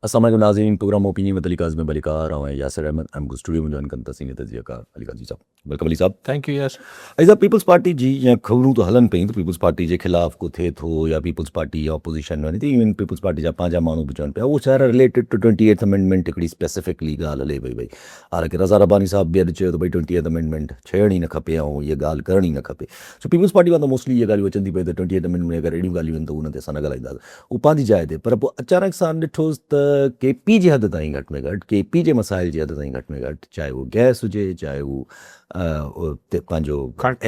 अस्सलाम वालेकुम नाज़रीन, प्रोग्राम ओपिनियन में अली काज़िम बलिकार और यासिर अहमद हमको स्टूडियो में ज्वाइन करता सीनियर तजियाकार अली काजी साहब। वेलकम अली साहब। थैंक यू यस ऐसा पीपल्स पार्टी जी या खबरूं तो हलन पई तो पीपल्स पार्टी के खिलाफ को थे थो या पीपल्स पार्टी या ऑपोजिशन वञे थी, इवन पीपल्स पार्टी जा पंहिंजा माण्हू बि चवनि पिया उहो सारा रिलेटेड टू 28th अमेंडमेंट हिकिड़ी स्पेसिफिकली ॻाल्हि हले पई। हालांकि रज़ा रब्बानी साहब बि अॼु चयो त भई 20th अमेंडमेंट छेड़ण ई न खपे ऐं इहा ॻाल्हि करणी न खपे। सो पीपल्स पार्टी वां त मोस्टली इहे ॻाल्हियूं अचनि थी पई त 20th अमेंडमेंट में अगरि अहिड़ियूं ॻाल्हियूं आहिनि त उन ते असां न ॻाल्हाईंदासीं, उहो पंहिंजी जाइ ते। पर पोइ अचानक सां ॾिठोसि त केपी जी हद ताईं घटि में घटि केपी जे मसाइल जी हद ताईं घटि में घटि, चाहे उहो गैस हुजे, चाहे उहो पंहिंजो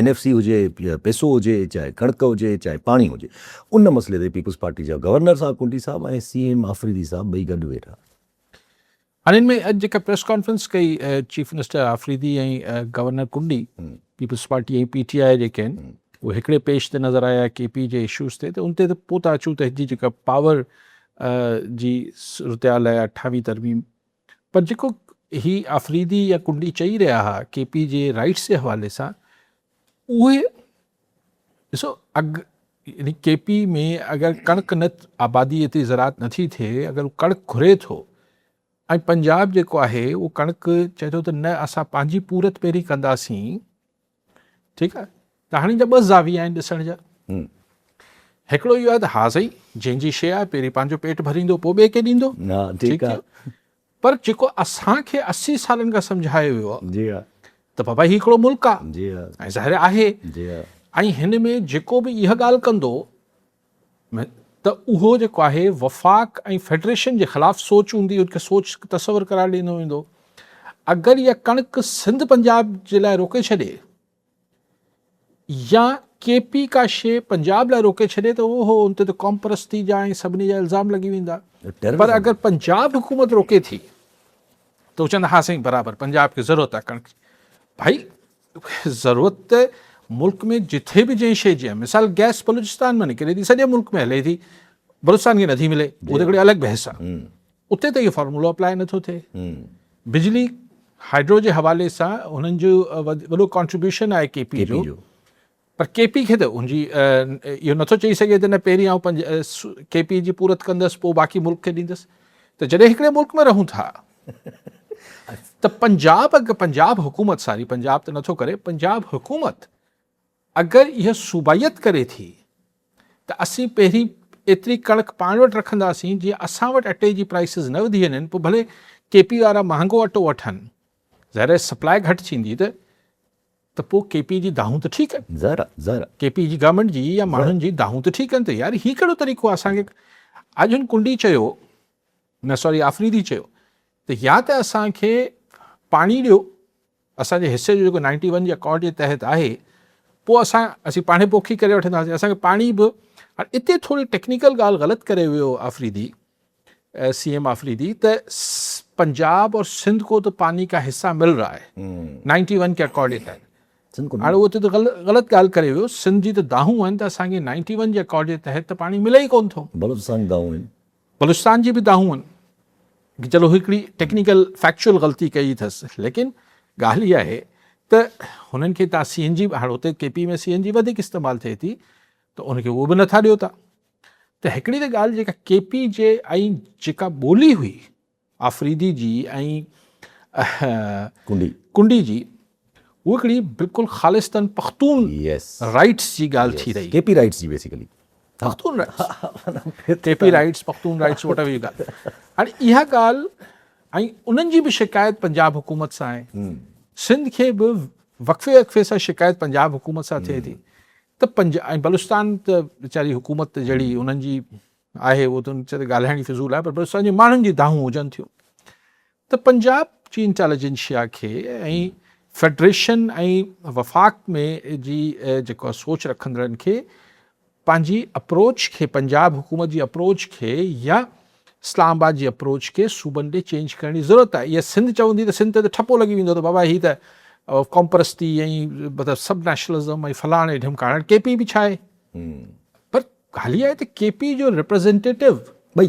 NFC हुजे, पैसो हुजे, चाहे कणिक हुजे, चाहे पाणी हुजे, उन मसइले ते पीपल्स पार्टी जा गवर्नर साहब कुंडी साहब ऐं CM आफ़रीदी साहब ॿई गॾु वेठा। हाणे हिन में अॼु जेका प्रेस कॉन्फ्रेंस कई चीफ मिनिस्टर आफ़रीदी ऐं गवर्नर कुंडी, पीपल्स पार्टी ऐं PTI जेके आहिनि उहे हिकिड़े पेज ते नज़र आया KP जे इशूज़ ते, त उन ते पोइ था अचूं त हिनजी जेका पावर जी सूरतयाल आहे 28वीं तरमीम। पर जेको ही आफ़रीदी या कुंडी चई रहिया हुआ KP जे राइट्स जे हवाले सां, उहे ॾिसो यानी KP में अगरि कणिक न आबादी एतिरी ज़रात नथी थिए, अगरि कणिक घुरे थो ऐं पंजाब जेको आहे उहो कणिक चए थो त न असां पंहिंजी पूरत पहिरीं कंदासीं, ठीकु आहे। त हाणे जा ॿ ज़ाविया आहिनि ॾिसण जा। हिकिड़ो इहो आहे त हा सही, जंहिंजी शइ आहे पहिरीं पंहिंजो पेट भरींदो पोइ ॿिए खे ॾींदो, ठीकु आहे। पर जेको असांखे 80 सालनि खां सम्झायो वियो आहे त बाबा ही हिकिड़ो मुल्क आहे ऐं ज़ाहिर आहे, ऐं हिन में जेको बि इहा ॻाल्हि कंदो त उहो जेको आहे वफ़ाक़ ऐं फेडरेशन जे ख़िलाफ़ सोच हूंदी, उनखे सोच तसवर करार ॾिनो वेंदो। अगरि इहा कणिक सिंध पंजाब जे लाइ रोके छॾे या KP का शइ पंजाब लाइ रोके छॾे त उहो उन ते क़ौम परस्ती जा ऐं सभिनी जा इल्ज़ाम लॻी वेंदा। पर अगरि पंजाब हुकूमत रोके थी त उहो चवंदा हा साईं बराबरि पंजाब खे ज़रूरत आहे कणिक। भाई ज़रूरत त मुल्क में जिथे बि जंहिं शइ जी आहे, मिसाल गैस बलूचिस्तान में निकिरे थी, सॼे मुल्क में हले थी, बलूचिस्तान खे नथी मिले, उहो त हिकिड़ी अलॻि बहस आहे। उते त इहो फॉर्मूलो अप्लाई नथो थिए। बिजली हाइड्रो जे हवाले सां हुननि जो वॾो कॉन्ट्रीब्यूशन आहे KP जो, पर KP खे त उनजी इहो नथो चई सघे त न पहिरीं आउं KP जी पूरत कंदसि पोइ बाक़ी मुल्क खे ॾींदसि। त जॾहिं हिकिड़े मुल्क में रहूं था त पंजाब हुकूमत सारी, पंजाब त नथो करे, पंजाब हुकूमत अगरि इहा सूबाइत करे थी त असीं पहिरीं एतिरी कणिक पाण वटि रखंदासीं जीअं असां वटि अटे जी प्राइसिस न वधी वञनि। पोइ भले KP वारा महांगो अटो वठनि, ज़ाहिर सप्लाई घटि थींदी त पोइ KP जी दाहूं त ठीकु आहिनि, KP जी गवर्नमेंट जी या माण्हुनि जी दाहूं त ठीकु आहिनि। त यार हीउ कहिड़ो तरीक़ो आहे असांखे। अॼु हुन कुंडी चयो न, सॉरी आफ़रीदी चयो त या त असांखे पाणी ॾियो असांजे हिसे जो जेको 91 जे अकॉर्ड जे तहत आहे, पोइ असीं पाणे पोखी करे वठंदासीं, असांखे पाणी बि। हाणे इते थोरी टेक्निकल ॻाल्हि ग़लति करे वियो आफ़रीदी, CM आफ़रीदी, त पंजाब और सिंध को तो पानी का हिस्सा मिल रहा है 91 के अकॉर्ड जे तहत। हाणे उहो त ग़लति ॻाल्हि करे वियो, सिंध जी त दाहूं आहिनि त असांखे 91 जे अकॉर्ड जे तहत त पाणी मिले ई कोन थो। बलूचिस्तान जी बि दाहूं आहिनि। चलो हिकिड़ी टेक्निकल फैक्चुअल ग़लती कई अथसि, लेकिन ॻाल्हि इहा आहे त हुननि खे तव्हां CNG, हाणे हुते KP में CNG वधीक इस्तेमालु थिए थी त उनखे उहो बि नथा ॾियो था। त हिकिड़ी त ॻाल्हि जेका KP जे ऐं जेका ॿोली हुई आफ़रीदी जी ऐं कुंडी जी, उहा हिकिड़ी बिल्कुलु ख़ालिस्तन पख़्तून राइट्स जी ॻाल्हि थी रही। KP राइट्स जी basically Pakhtun rights, KP rights, Pakhtun rights, वट बि ॻाल्हि। हाणे इहा ॻाल्हि ऐं उन्हनि जी बि शिकायत पंजाब हुकूमत सां आहे, सिंध खे बि वक़्फ़े वक़्फ़े सां शिकायत पंजाब हुकूमत सां थिए थी। त ऐं बलूचिस्तान त वीचारी हुकूमत जहिड़ी उन्हनि जी आहे, उहो त उन ते ॻाल्हाइण ई फिज़ूल आहे, पर बलूचिस्तान जे माण्हुनि जी दाहूं हुजनि थियूं। त पंजाब जी इंटेलिजेंशिया खे ऐं फेडरेशन ऐं वफ़ाक़ में जी जेको सोच रखंदड़नि खे पंहिंजी अप्रोच खे, पंजाब हुकूमत जी अप्रोच खे या इस्लामाबाद जी अप्रोच खे सूबनि ॾे चेंज करण जी ज़रूरत आहे। इहा सिंध चवंदी त सिंध ते त ठपो लॻी वेंदो त बाबा ही त क़ौम परस्ती ऐं मतिलबु सब नेशनलिज़म ऐं फलाणे ढिमकाणे। KP बि छा आहे, पर ॻाल्हि इहा आहे त KP जो रिप्रेज़ेंटेटिव ॿई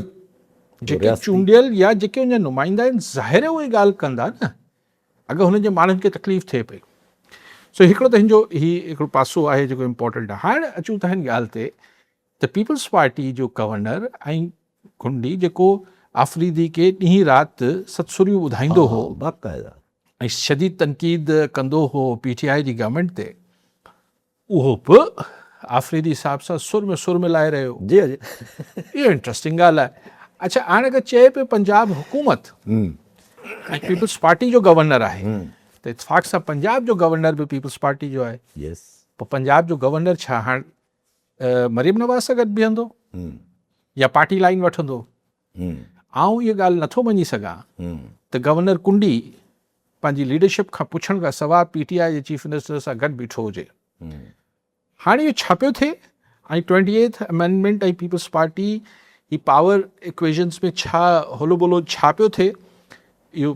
जेके चूंडियल या जेके उनजा नुमाइंदा आहिनि, ज़ाहिर उहे ॻाल्हि कंदा न अगरि हुननि जे माण्हुनि खे तकलीफ़ थिए पई। सो हिकिड़ो त हिनजो हिकिड़ो पासो आहे जेको इम्पोर्टेंट आहे। हाणे अचूं था हिन ॻाल्हि ते त पीपल्स पार्टी जो गवर्नर ऐं कुंडी जेको आफ़रीदी खे ॾींहुं राति सतसुरियूं ॿुधाईंदो हो बाक़ाइदा ऐं शदीद तनक़ीद कंदो हो PTI जी गवर्नमेंट ते, उहो बि आफ़रीदी साहिब सां सुर में सुर मिलाए रहियो। जी जी इहो इंट्रस्टिंग ॻाल्हि आहे। अच्छा, हाणे अगरि चए पियो पंजाब हुकूमत ऐं पीपल्स पार्टी जो गवर्नर आहे, त इतफ़ाक़ सां पंजाब जो गवर्नर बि पीपल्स पार्टी जो आहे। यस पोइ पंजाब जो गवर्नर छा हाणे मरियम नवाज़ सां गॾु बीहंदो या पार्टी लाइन वठंदो? आउं इहा ॻाल्हि नथो मञी सघां त गवर्नर कुंडी पंहिंजी लीडरशिप खां पुछण खां सवाइ PTI जे चीफ मिनिस्टर सां गॾु बीठो हुजे। हाणे इहो छा पियो थिए ऐं 28th अमेंडमेंट ऐं पीपल्स पार्टी ही पावर इक्वेशन्स में छा होलो बोलो छा पियो थिए, इहो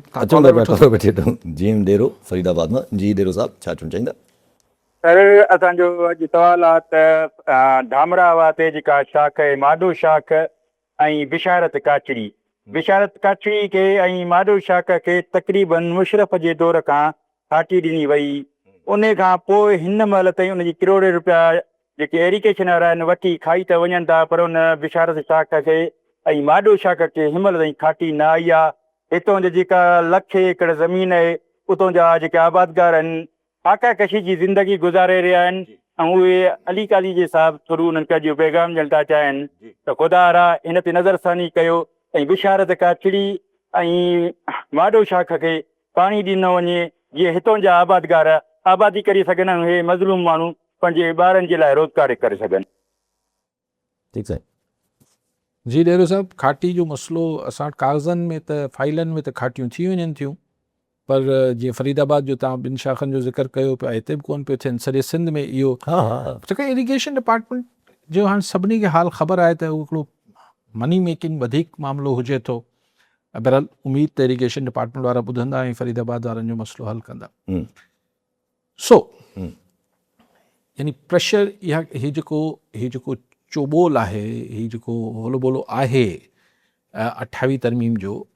जीम डेरो फरीदाबाद मां। जी डेरो साहब छा चवणु चाहींदा? सर, असांजो अॼु सुवालु आहे त धामरावा ते जेका शाख आहे माधो शाख ऐं बिशारत काचड़ी, बिशारत काचड़ी खे ऐं माधो शाख खे तक़रीबन मुशरफ जे दौर खां फाटी ॾिनी वई। उन खां पोइ हिन महिल ताईं उनजी करोड़े रुपया जेके एरिगेशन वारा आहिनि वठी खाई त वञनि था, पर उन बिशारत शाख खे ऐं माधो शाख खे हिन महिल ताईं खाटी न आई आहे। हितां जा जेका लख एकड़ ज़मीन आहे, उतां जा जेके आबादगार आहिनि आका कशी जी ज़िंदगी गुज़ारे रहिया आहिनि, ऐं उहे अली काली जे साहिब थ्रू उन्हनि खे अॼु पैगाम ॾियणु था चाहिनि त ख़ुदा हिन ते नज़रसानी कयो ऐं बिशारत काचड़ी ऐं माधो शाख खे पाणी ॾिनो वञे, जीअं हितां जा आबादगार आबादी करे सघनि ऐं हे मज़लूम माण्हू पंहिंजे ॿारनि जे लाइ रोज़गार करे सघनि। ठीकु आहे जी डेरो साहब, खाटी जो मसइलो असां वटि कागज़नि में त फाइलनि में त खाटियूं थी वञनि थियूं, पर जीअं फरीदाबाद जो तव्हां ॿिनि शाखनि जो ज़िक्र कयो पिया, हिते बि कोन पियो थियनि। सॼे सिंध में इहो जेका इरिगेशन डिपार्टमेंट जो हाणे सभिनी खे हाल ख़बर आहे त उहो हिकिड़ो मनी मेकिंग वधीक मामिलो हुजे थो। बहरहाल उमेद त इरिगेशन डिपार्टमेंट वारा ॿुधंदा ऐं फरीदाबाद वारनि जो मसइलो हल कंदा। सो यानी प्रेशर इहा ही जेको चोबोल आहे, ही जेको होलो बोलो आहे 28वीं तरमीम जो,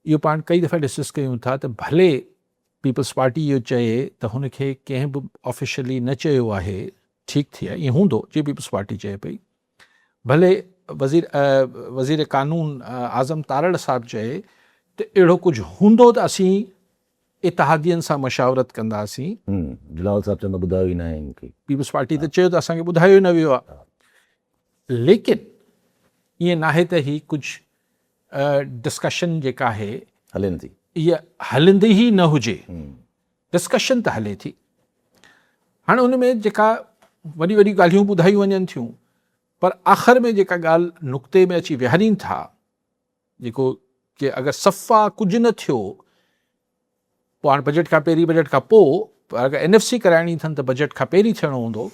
इहो पाण कई दफ़ा डिस्कस कयूं था त भले पीपल्स पार्टी इहो चए त हुनखे कंहिं बि ऑफिशियली न चयो आहे, ठीकु थी आहे, ईअं हूंदो जीअं पीपल्स पार्टी चए पई। भले वज़ीर कानून आज़म तारड़ साहिबु चए त अहिड़ो कुझु हूंदो त असीं इतिहादियुनि सां मशावरत कंदासीं। जलाल साहब चवंदा ॿुधायो ई न आहे मूंखे। पीपल्स पार्टी त चयो त असांखे ॿुधायो ई न वियो आहे, लेकिन ईअं नाहे त ही कुझु डिस्कशन जेका आहे हलेनि थी, इहा हलंदी ई न हुजे। डिस्कशन त हले थी। हाणे हुन में जेका वॾी वॾी ॻाल्हियूं ॿुधायूं वञनि थियूं, पर आख़िर में जेका ॻाल्हि नुक़्ते में अची विहारीनि था, जेको कि अगरि सफ़ा कुझु न थियो, पोइ हाणे बजट खां पहिरीं बजट खां पोइ अगरि NFC कराइणी अथनि त बजट खां पहिरीं थियणो हूंदो,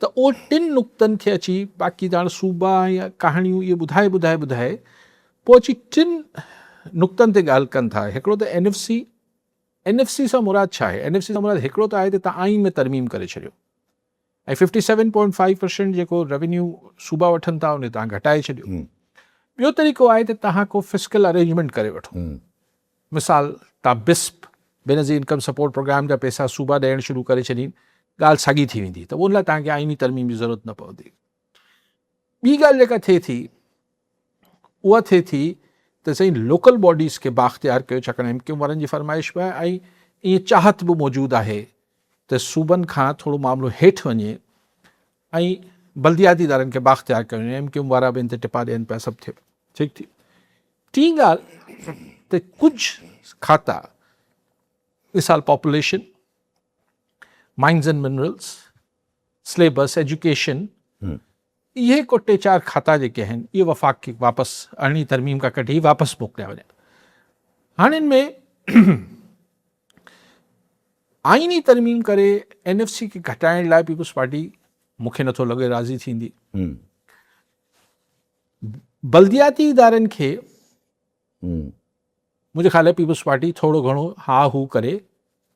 त उहो टिनि नुक़्तनि खे अची बाक़ी त हाणे सूबा या कहाणियूं इहे ॿुधाए पोइ अची टिनि नुक़्तनि ते ॻाल्हि कनि था। हिकिड़ो त NFC सां मुराद छा आहे? NFC सां मुराद हिकिड़ो त आहे त तव्हां आइन में तरमीम करे छॾियो ऐं 57.5% जेको रेवेन्यू सूबा वठनि था उन तव्हां घटाए छॾियो। ॿियो तरीक़ो आहे त तव्हां को फिस्कल अरेंजमेंट करे वठो। मिसाल, तव्हां बिस्प बेनज़ीर इनकम सपोर्ट प्रोग्राम जा पैसा सूबा ॾियणु शुरू करे छॾीनि, ॻाल्हि साॻी थी वेंदी, त उन लाइ तव्हांखे आइनी तरमीम जी ज़रूरत न पवंदी। ॿी ॻाल्हि जेका थिए थी उहा थिए थी त साईं लोकल बॉडीज़ खे बाख़्तियार कयो, छाकाणि MQ वारनि जी फरमाइश बि आहे ऐं ईअं चाहत बि मौजूदु आहे त सूबनि खां थोरो मामिलो हेठि वञे ऐं बल्दियाती इदारनि खे बाख़्तियार कयो। MQ वारा बि इन ते टिपा ॾियनि पिया, सभु थियो ठीकु थी। टी ॻाल्हि त कुझु खाता, मिसाल population, mines and minerals, syllabus, education, इहे को 3-4 खाता जेके आहिनि इहे वफ़ाक़ खे वापसि 18वीं तरमीम खां कढी वापसि मोकिलिया वञनि। हाणे हिन में आइनी तरमीम करे NFC खे घटाइण लाइ पीपल्स पार्टी मूंखे नथो लॻे राज़ी थींदी। बल्दियाती इदारनि खे मुंहिंजे ख़्याल में पीपल्स पार्टी थोरो घणो हा हू करे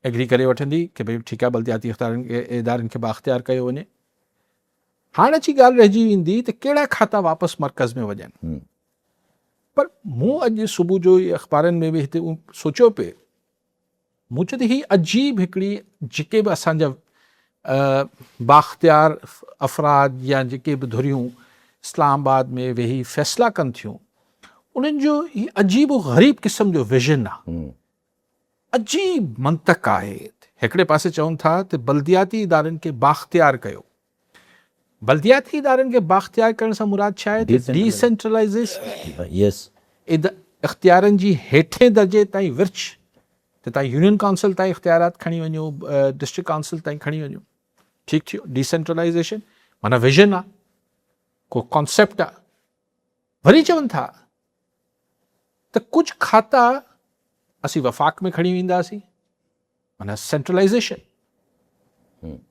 एग्री करे वठंदी कि भई ठीकु आहे, बल्दियाती इदारनि खे बाख़्तियार कयो वञे। हाणे अची ॻाल्हि रहिजी वेंदी त कहिड़ा खाता वापसि मर्कज़ में वञनि। पर मूं अॼु सुबुह जो अख़बारनि में बि हिते सोचियो पिए, मूं चयो त हीअ अजीब हिकिड़ी जेके बि असांजा बाख़्तियार अफ़राद या जेके बि धुरियूं इस्लामाबाद में वेही फ़ैसिला कनि थियूं, उन्हनि जो ही अजीब ग़रीब क़िस्म जो विज़न आहे, अजीब मंतक आहे। हिकिड़े पासे चवनि था त बल्दियाती इदारनि खे बाख़्तियार कयो। बल्दियाती इदारनि खे बाख़्तियार करण सां मुराद छा आहे? डिसेंट्रलाइज़ेशन, यस, इख़्तियारनि जी हेठें दर्जे ताईं विर्छ, त तव्हां यूनियन काउंसिल ताईं इख़्तियारात खणी वञो, डिस्ट्रिक्ट काउंसिल ताईं खणी वञो, ठीकु थियो। डिसेंट्रलाइज़ेशन माना विज़न आहे, को कॉन्सेप्ट आहे। वरी चवनि था त कुझु खाता असीं वफ़ाक़ में खणी वेंदासीं, माना सेंट्रलाइज़ेशन।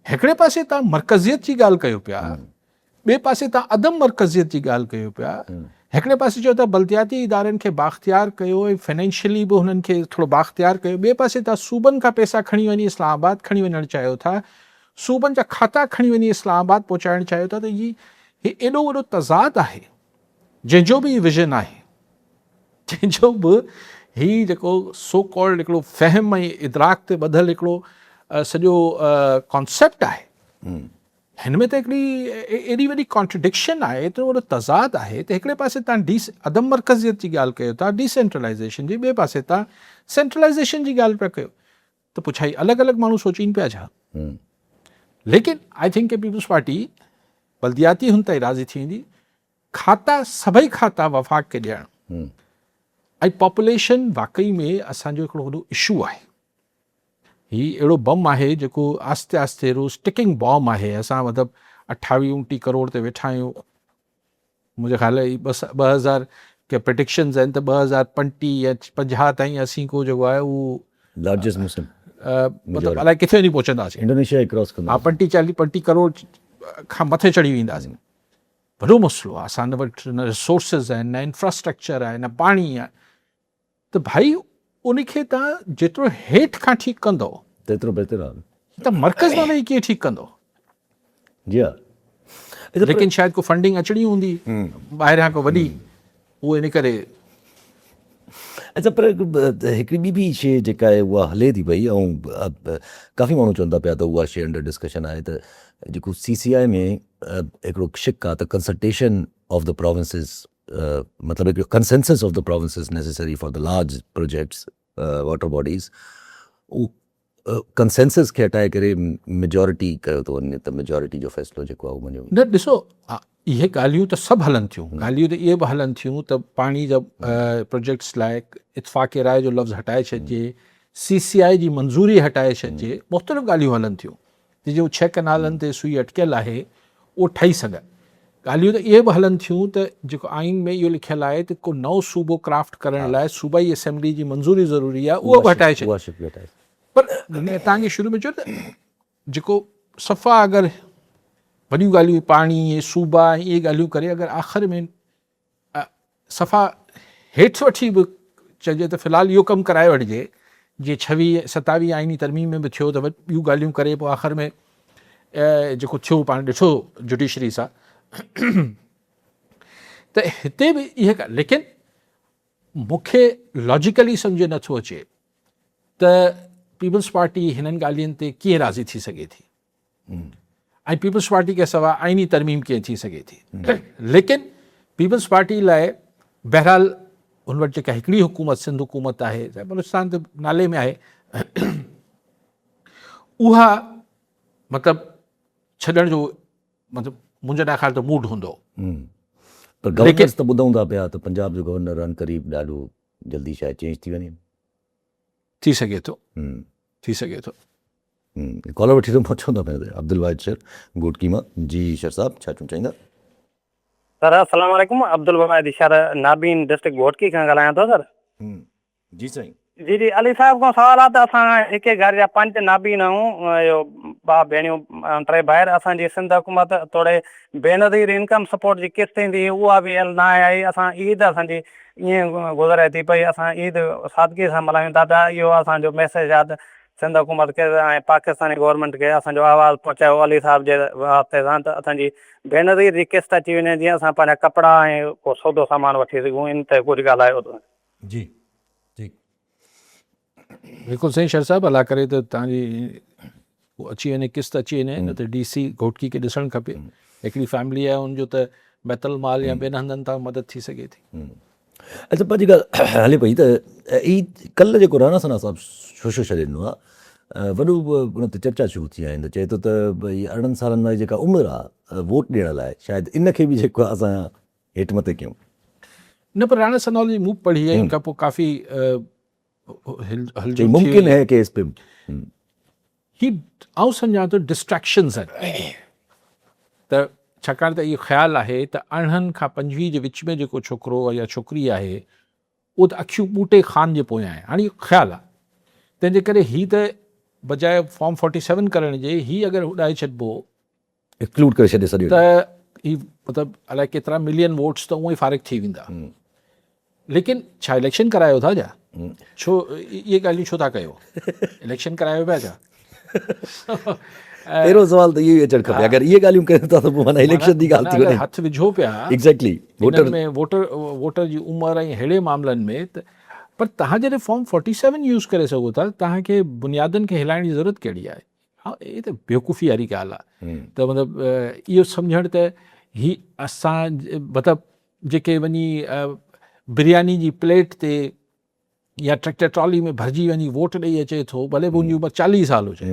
हिकिड़े पासे तव्हां मरकज़ियत जी ॻाल्हि कयो पिया, ॿिए पासे तव्हां अदम मरकज़ियत जी ॻाल्हि कयो पिया। हिकिड़े पासे चयो था बल्दियाती इदारनि खे बाख़्तियार कयो ऐं फाइनेंशियली बि हुननि खे थोरो बाख़्तियार कयो। ॿिए पासे तव्हां सूबनि खां पैसा खणी वञी इस्लामाबाद खणी वञणु चाहियो था, सूबनि जा खाता खणी वञी इस्लामाबाद पहुचाइणु चाहियो था। त ही एॾो वॾो तज़ाद आहे, जंहिंजो बि विज़न आहे, जंहिंजो बि ही जेको सो कॉल्ड हिकिड़ो फ़हम ऐं इदराक ते ॿधल हिकिड़ो सॼो कॉन्सेप्ट आहे, हिन में त हिकिड़ी एॾी वॾी कॉन्ट्रडिक्शन आहे, एतिरो वॾो तज़ाद आहे। त हिकिड़े पासे तव्हां अदम मरकज़ियत जी ॻाल्हि कयो था, डिसेंट्रलाइज़ेशन जी, ॿिए पासे तव्हां सेंट्रलाइज़ेशन जी ॻाल्हि पिया कयो। त पुछा ही अलॻि अलॻि माण्हू सोचीनि पिया छा? लेकिन आई थिंक के पीपल्स पार्टी बल्दियाती हुन ताईं राज़ी थी वेंदी, खाता सभई खाता वफ़ाक़ खे ॾियणु ऐं पॉपुलेशन वाकई में असांजो हिकिड़ो वॾो इशू आहे। ही अहिड़ो बम आहे जेको आस्ते आस्ते रोज़ टिकिंग बॉम्ब आहे। असां मतिलबु 28-29 करोड़ ते वेठा आहियूं। मुंहिंजे ख़्याल ई 2000 के प्रेडिक्शन्स आहिनि त 2035 या 50 ताईं असीं को जेको आहे उहो लार्जेस्ट मुस्लिम मतिलबु अलाए किथे वञी पहुचंदासीं, इंडोनेशिया क्रॉस कंदा। 35 करोड़ खां मथे चढ़ी वेंदासीं। वॾो मसइलो आहे। असां वटि न रिसोर्सिस आहिनि, न इंफ्रास्ट्रक्चर आहे, न पाणी आहे। त भाई उनखे तव्हां जेतिरो हेठि खां ठीकु कंदो तेतिरो बहितर आहे। त मर्कज़ में वेही कीअं ठीकु कंदो? जी हा, लेकिन शायदि को फंडिंग अचणी हूंदी ॿाहिरियां को वॾी, उहो इन करे। अच्छा, पर हिकिड़ी ॿी बि शइ जेका आहे उहा हले थी पई, ऐं काफ़ी माण्हू चवनि था पिया त उहा शइ अंडर डिस्कशन आहे, त जेको CCI में हिकिड़ो शिक आहे त कंसल्टेशन ऑफ द प्रोविंसिस, मतिलबु हिकिड़ो consensus of the provinces necessary for the large projects water bodies, उहो कंसेंसस खे हटाए करे मेजॉरिटी कयो थो वञे, त मेजॉरिटी जो फ़ैसिलो जेको आहे उहो मञियो। न ॾिसो, इहे ॻाल्हियूं त सभु हलनि थियूं। ॻाल्हियूं त इहे बि हलनि थियूं त पाणी जा प्रोजेक्ट्स लाइ इतफ़ाक़ राय जो लफ़्ज़ हटाए छॾिजे, CCI जी मंज़ूरी हटाए छॾिजे, मुख़्तलिफ़ ॻाल्हियूं हलनि थियूं। जो 6 कनालनि ते सुई अटकियल आहे उहो ठही सघे। ॻाल्हियूं त इहे बि हलनि थियूं त जेको आइन में इहो लिखियलु आहे त को नओं सूबो क्राफ्ट करण लाइ सूबाई असेंबली जी मंज़ूरी ज़रूरी आहे, उहो बि हटाए छॾिजे। पर तव्हांखे शुरू में चयो त जेको सफ़ा अगरि वॾियूं ॻाल्हियूं पाणी ऐं सूबा इहे ॻाल्हियूं करे अगरि आख़िर में सफ़ा हेठि वठी बि चइजे त फ़िलहालु इहो कमु कराए वठिजे, जीअं 26-27 आइनी तरमीम में बि थियो त ॿियूं ॻाल्हियूं करे पोइ आख़िर में जेको थियो पाण ॾिठो जुडिशरी सां, त हिते बि इहे लेकिन मूंखे लॉजिकली सम्झ नथो अचे त पीपल्स पार्टी हिननि ॻाल्हियुनि ते कीअं राज़ी थी सघे थी, ऐं पीपल्स पार्टी खे सवाइ आइनी तरमीम कीअं थी सघे थी। लेकिन पीपल्स पार्टी लाइ बहरहाल हुन वटि जेका हिकिड़ी हुकूमत सिंध हुकूमत आहे, बलूचिस्तान त नाले में आहे, उहा मतिलबु छॾण जो मतिलबु मुंहिंजे ख़्याल त मूड हूंदो। पर गवर्नर्स त ॿुधूं था पिया त पंजाब जो गवर्नर अन क़रीब ॾाढो जल्दी शायदि चेंज थी वञे। थी सघे थो, थी सघे थो। कॉलर वठी पहुचूं था पिया अब्दुल वाहिद सर गोटकी मां। जी शर साहब, छा चवणु चाहींदा? सर अस्सलाम वालेकुम, अब्दुल वाहिद शर नाबीन डिस्ट्रिक्ट घोटकी खां ॻाल्हायां थो सर। जी साईं। जी अली साहिब खां सवाल आहे त असां हिकु घर जा 5 नाबीन आहियूं, इहो भाउ भेणियूं 3 भाइर। असांजी सिंध हुकूमत थोरे बेनज़ीर इनकम सपोर्ट जी किस्त ईंदी, उहा बि न आई। असां ईद असांजी ईअं गुज़रे थी पई, असां ईद सादगी सां मल्हायूं था पिया। इहो असांजो मैसेज आहे सिंध हुकूमत खे ऐं पाकिस्तानी गवर्नमेंट खे, असांजो आवाज़ु पहुचायो अली साहिब जे वास्ते सां, त असांजी बेनज़ीर जी किस्त अची वञे, जीअं असां पंहिंजा कपिड़ा ऐं को सौदो सामान वठी सघूं। इन ते कुझु ॻाल्हायो। जी ठीकु, बिल्कुलु सही शर साहिबु। अला करे त तव्हांजी अची वञे, किस्त अची वञे, न त DC घोटकी खे ॾिसणु खपे। हिकिड़ी फैमिली आहे, उनजो त बैतुल माल या ॿियनि हंधनि तां मदद थी सघे थी। अच्छा पंहिंजी ॻाल्हि हले पई त ई कल्ह जेको राणा सना साहिबु शोशो छॾे ॾिनो आहे वॾो उन ते चर्चा शुरू थी आहे चए थो त भई 18 सालनि वारी जेका उमिरि आहे वोट ॾियण लाइ शायदि इनखे बि जेको आहे असां हेठि मथे कयूं। न पर राणा सनावला जी मूं पढ़ी है उनका पोइ काफ़ी हलजो मुमकिन है कि इस पे ही आउं सम्झां थो डिस्ट्रैक्शन्स आहिनि त छाकाणि त इहो ख़्यालु आहे त 18 खां 25 जे विच में जेको छोकिरो या छोकिरी आहे उहो त अखियूं ॿूटे खान जे पोयां आहे। हाणे इहो ख़्यालु आहे तंहिंजे करे ही त बजाए फॉर्म 47 करण जे ही अगरि उॾाए छॾिबो एक्सक्लूड करे छॾे सॼो त ही मतिलबु अलाए केतिरा मिलियन वोट्स त उअं ई फारिग थी वेंदा। लेकिन छा इलेक्शन करायो था छा? छो इहे ॻाल्हियूं छो था कयो? इलेक्शन करायो पिया छा? पहिरियों सवाल त इहो ई अचणु खपे। अगरि इहे ॻाल्हियूं कनि था त पोइ माना इलेक्शन जी ॻाल्हि थी वञे। हथ विझो पिया एग्ज़ैक्टली वोटर जी उमिरि ऐं अहिड़े मामलनि में त पर तव्हां जॾहिं फॉर्म 47 यूज़ करे सघो था तव्हांखे बुनियादनि खे हिलाइण जी ज़रूरत कहिड़ी आहे? हा इहे त बेवकूफ़ी वारी ॻाल्हि आहे। त मतिलबु इहो सम्झणु त ही असां मतिलबु जेके वञी बिरयानी जी प्लेट ते या ट्रैक्टर ट्रॉली में भरिजी वञी वोट ॾेई अचे थो भले बि उनजी उमिरि 40 साल हुजे।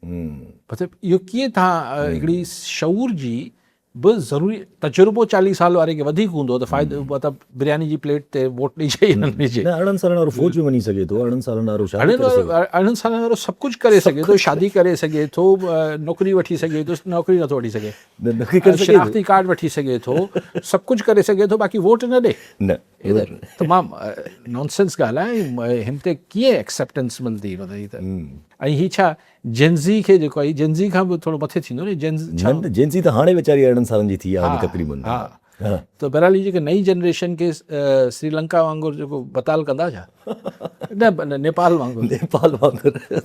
मतिलबु इहो कीअं तव्हां हिकिड़ी शऊर जी बि ज़रूरी तजुर्बो 40 साल वारे खे वधीक हूंदो त फ़ाइदो मतिलबु बिरयानी जी प्लेट ते वोट ॾेई छॾे न ॾिजे। 18 सालनि वारो फौज में वञी सघे थो। 18 सालनि वारो शादी करे सघे 18 सालनि वारो सभु कुझु करे सघे थो, शादी करे सघे थो, नौकिरी वठी सघे थो, नौकिरी नथो वठी सघे, शिनाख्ती कार्ड वठी सघे थो, सभु कुझु करे सघे थो, बाक़ी वोट न ॾे। न तमामु नॉनसेंस ॻाल्हि आहे। हिन ते कीअं एक्सेप्टेंस मिलंदी मतिलबु त ऐं ही छा जेंज़ी खे जेको आहे जेंज़ी खां बि थोरो मथे थींदो न जेंज़ी त हाणे वीचारी 18 सालनि जी थी आहे तक़रीबन। त बहरहाल जेके नई जनरेशन खे श्रीलंका वांगुरु जेको बताल कंदा छा? न नेपाल वांगुरु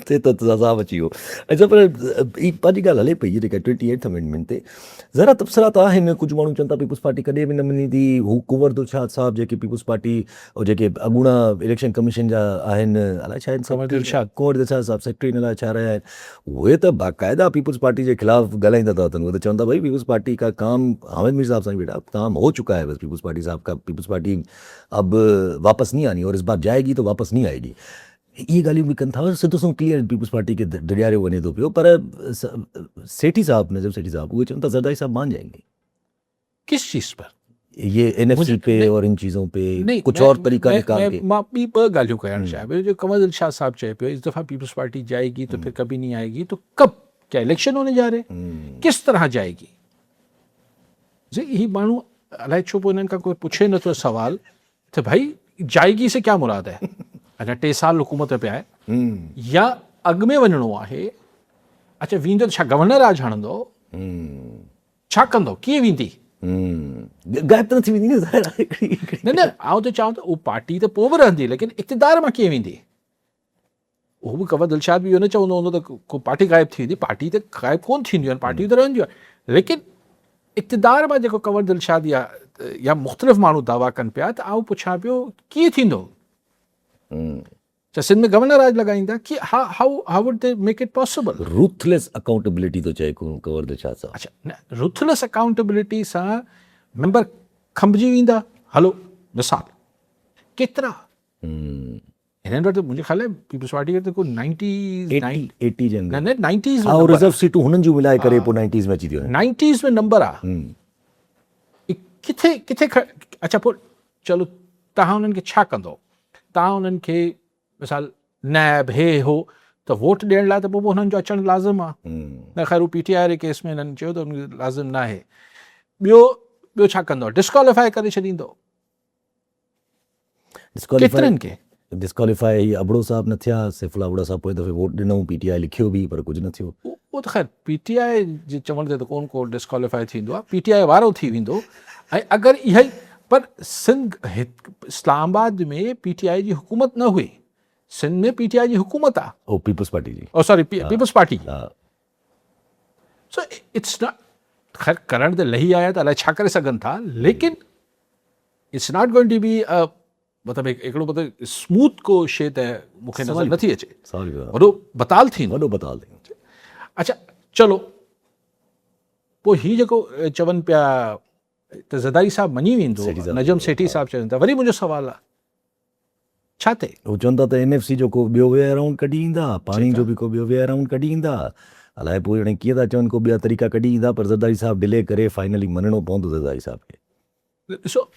ते त अज़ाब अची वियो। अच्छा पर ई पंहिंजी ॻाल्हि हले पई जेका 28th अमेंडमेंट ते ज़रा तबसरा त आहिनि। कुझु माण्हू चवनि था पीपुल्स पार्टी कॾहिं बि न मिलंदी। हू कुंवर दिलशाद साहिबु जेके पीपुल्स पार्टी और जेके अॻूणा इलेक्शन कमीशन जा आहिनि अलाए छा कुंवर दिलशाद साहिबु सेक्रेटरी अलाए छा रहिया आहिनि उहे त बाक़ाइदा पीपुल्स पार्टी जे ख़िलाफ़ु ॻाल्हाईंदा था वञनि। उहे त चवंदा भई पीपुल्स पार्टी का काम हामिद मीर साहब सां बेटा काम हो चुका है, बस पीपुल्स पार्टी साहब का पीपुल्स पार्टी अब वापस नहीं आनी और इस बार जाएगी तो वापस नहीं आएगी। ये ॻाल्हियूं बि कनि था। सिधो सो क्लियर पीपुल्स पार्टी खे डिॼारियो वञे थो पियो। पर सेठी साहब नज़र सेठी साहब उहे चवनि था ज़रदारी साहब मान जाएंगे। किस चीज़ पर? ये NFC पे और इन चीज़ों पे कुछ और तरीका निकाल के मां ॿी ॿ ॻाल्हियूं करणु चाहियां पियो। जो कंवर दिलशाद साहब चए पियो इस दफ़ा पीपुल्स पार्टी जाएगी तो फिर कभी नहीं आएगी, तो कब? क्या इलेक्शन होने जा रहे? किस तरह जाएगी? ही माण्हू अलाए छो पोइ हिननि खां कोई पुछे नथो सवाल त भाई जाएगी से क्या मुराद है? अञा 3 साल हुकूमत पिया आहे या अॻु में वञिणो आहे? अच्छा वेंदो त छा गवर्नर राज हणंदो? छा कंदो? कीअं वेंदी? गायब त न थी वेंदी न आउं त चवां त उहा पार्टी त पोइ बि रहंदी लेकिन इक़्तिदार मां कीअं वेंदी? उहो बि कंवर दिलशाद बि इहो न चवंदो हूंदो त को पार्टी गायब थी वेंदी। पार्टी त गायब कोन थींदियूं आहिनि, पार्टियूं त रहंदियूं आहिनि। लेकिन इक़्तिदार मां जेको कंवर दिलशाद या मुख़्तलिफ़ माण्हू दावा कनि पिया त आउं पुछां पियो कीअं थींदो? छा सिंध में गवर्नर राज लॻाईंदा? How would they make it possible? Ruthless accountability तो चए कंवर दिलशाद साहब। अच्छा न रूथलेस अकाउंटेबिलिटी सां मेंबर खंभिजी वेंदा। हलो मिसाल केतिरा हिननि वटि मुंहिंजे ख़्याल आहे पीपुल्स पार्टी खे त को 80 जे न 90s में रिजर्व सीटूं हुननि जूं मिलाए करे पोइ 90s में अची थियूं। 90s में नंबर आहे किथे अच्छा पोइ चलो तव्हां हुननि खे छा कंदो? तव्हां हुननि खे मिसाल नैब हे हो त वोट ॾियण लाइ त पोइ हुननि जो अचणु लाज़िम आहे। न ख़ैर हू PTI वारे केस में हिननि चयो त हुनखे लाज़िम न आहे। ॿियो छा कंदो? डिस्क्वालीफाई करे छॾींदो। केतिरनि खे डिस्क्वालीफाई? अबड़ो साहब न थिया, सैफुल्ला अबड़ा साहब पोइ दफ़े वोट ॾिनऊं, PTI लिखियो बि पर कुझु न थियो। उहो त ख़ैर PTI जे चवण ते त को डिस्क्वालीफाई थींदो आहे, PTI वारो थी वेंदो। ऐं अगरि इहा ई पर सिंध इस्लामाबाद में PTI जी हुकूमत न हुई, सिंध में PTI जी हुकूमत आहे। ओ पीपुल्स पार्टी जी सॉरी पीपुल्स पार्टी जी। सो इट्स नॉट ख़ैर करण त लही आया त अलाए छा करे सघनि था, लेकिन it's not going to be मतिलबु हिकिड़ो मतिलबु स्मूथ को शइ त मूंखे नज़र नथी अचे। वॾो बताल थींदो। अच्छा चलो पोइ हीउ जेको चवनि पिया त ज़रदारी साहब मञी वेंदो, सेठी साहब नजम सेठी साहब चवनि था। वरी मुंहिंजो सुवालु आहे छा थिए? हू चवनि था त NFC जो को ॿियो वे अराउंड कढी ईंदा, पाणी जो बि को ॿियो वे अराउंड कढी ईंदा, अलाए पोइ हाणे कीअं था चवनि को ॿिया तरीक़ा कढी ईंदा, पर ज़रदारी साहब डिले करे फाइनली मञिणो पवंदो ज़रदारी साहब खे। ॾिसो,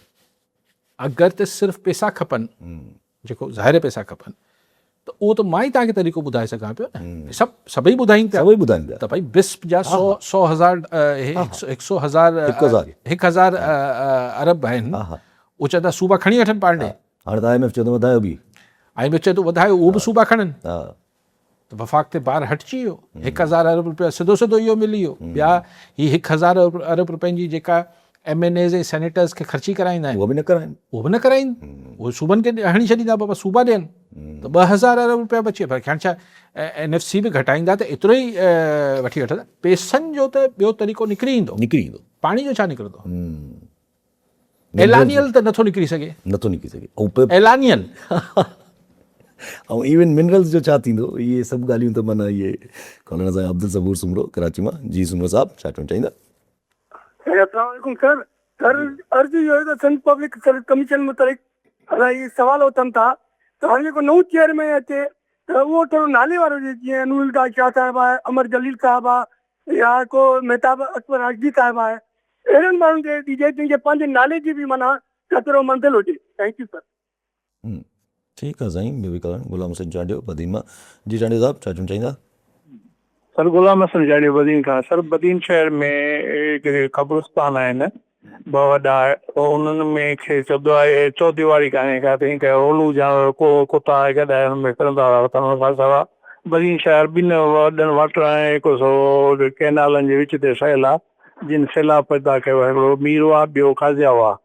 अगरि त सिर्फ़ु पैसा खपनि, जेको ज़ाहिर पैसा खपनि, त उहो त मां ई तव्हांखे तरीक़ो ॿुधाए सघां पियो न। सभई ॿुधाइनि पिया सभई ॿुधाइनि पिया त भई बिस्प जा 1,000 अरब आहिनि, उहो चवंदा सूबा खणी वठनि पाणे। हाणे त IMF चवंदो वधायो बि, IMF चए थो वधायो, उहो बि सूबा खणनि, हा त वफ़ाक़ ते बार हटिजी वियो। 1,000 अरब रुपया सिधो सिधो इहो मिली वियो। ॿिया ही 1,000 अरब रुपयनि जी जेका MNAs ऐं सेनेटर्स खे ख़र्ची कराईंदा आहिनि, उहो बि न कराइनि। उहो बि न कराइनि, उहे सूबनि खे हणी छॾींदा, बाबा सूबा ॾियनि, त 2,000 अरब रुपया बचे। पर हाणे छा NFC बि घटाईंदा त एतिरो ई वठी वठंदा। पैसनि जो त ॿियो तरीक़ो निकिरी ईंदो, पाणी जो छा निकिरंदो? एलानियल त नथो निकिरी सघे, नथो निकिरी सघे। एलानियल ऐं इवन मिनरल्स जो छा थींदो, इहे सभु ॻाल्हियूं त माना इहे कॉलोनी सां अब्दुल सबूर सुमरो कराची मां। जी सुमरो साहब, छा चवणु चाहींदा? अस्सलाम वालेकुम सर। अर्ज़ु इहो आहे त सिंध पब्लिक सर्विस कमीशन मुतलिक़ इलाही सुवाल उथनि था त हाणे जेको नओं चेयरमैन अचे त उहो थोरो नाले वारो हुजे, जीअं अनूरुल्लाह शाह साहिबु आहे, अमर जलील साहिबु आहे, या को मेहताब अकबर राजगी साहिबु आहे। अहिड़नि माण्हुनि खे ॾिजे जंहिंखे पंहिंजे नाले जी बि माना कतिरो मंज़िल हुजे। Thank U sir. ठीकु आहे साईं, ॿियो बि करणु गुलाम हुसैन चांडियो बदीन मां। जी चांडियो साहब, छा चवणु चाहींदा? सर गुलाम हसन जानी बदीन खां। सर बदीन शहर में हिकिड़े क़ब्रिस्तान आहिनि ॿ वॾा, उन्हनि में खे चवंदो आहे चौदीवारी कान्हे का, तंहिं करे ओलू जानवर को कुता गॾाए हुन में फिरंदा हुआ। बदीन शहर ॿिनि वॾनि वाटर ऐं हिकु सौ कैनालनि जे विच ते ठहियलु आहे, जिन सैलाब पैदा कयो आहे। हिकिड़ो मीर आहे, ॿियो खाज़िया हुआ।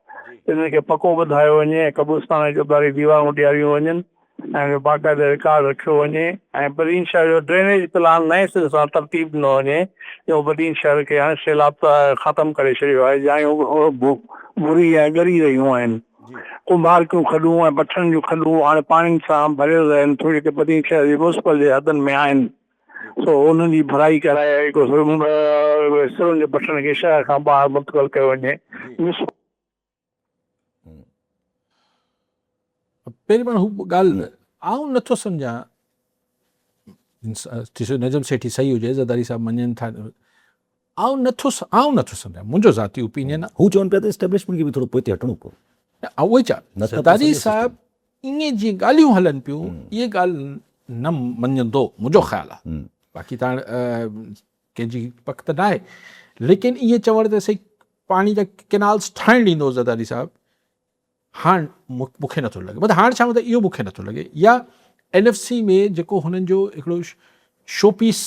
इनखे पको ॿुधायो वञे ऐं क़ब्रिस्तान जी चौधारी दीवारूं ॾियारियूं वञनि ऐं बाक़ाइदा रिकॉर्ड रखियो वञे, ऐं बदीन शहर जो ड्रेनेज प्लान नए सिरे सां तरतीब ॾिनो वञे, जो बदीन शहर खे हाणे सैलाब ख़तमु करे छॾियो आहे। जायूं बुरी ऐं ॻरी रहियूं आहिनि, कुंभारकियूं खॾूं ऐं पथरनि जूं खॾूं हाणे पाणी सां भरियल आहिनि, थोरी बदीन शहर जी मुनिसिपल जे हदनि में आहिनि। सो उन्हनि जी भराई कराए सिरुनि जे पथरनि खे शहर खां ॿाहिरि मुंतक़िल कयो वञे। पहिरीं पाण हू ॻाल्हि आउं नथो सम्झां, नजम सेठी सही हुजे, ज़रदारी साहब मञनि था, आउं नथो सम्झां, मुंहिंजो ज़ाती ओपिनियन आहे। हू चवनि पिया त एस्टेब्लिशमेंट खे बि थोरो पोइते हटणो पियो। उहो ई चवां, ज़रदारी साहब ईअं जीअं ॻाल्हियूं हलनि पियूं, इहे ॻाल्हि न मञंदो, मुंहिंजो ख़्यालु आहे। बाक़ी तव्हां कंहिंजी पक त न आहे, लेकिन ईअं चवण त सही पाणी जा कैनाल्स ठाहिणु ॾींदो ज़रदारी साहब, हाणे मूंखे नथो लॻे। मतिलबु हाणे छा मतिलबु इहो मूंखे नथो लॻे। या NFC में जेको हुननि जो हिकिड़ो शो पीस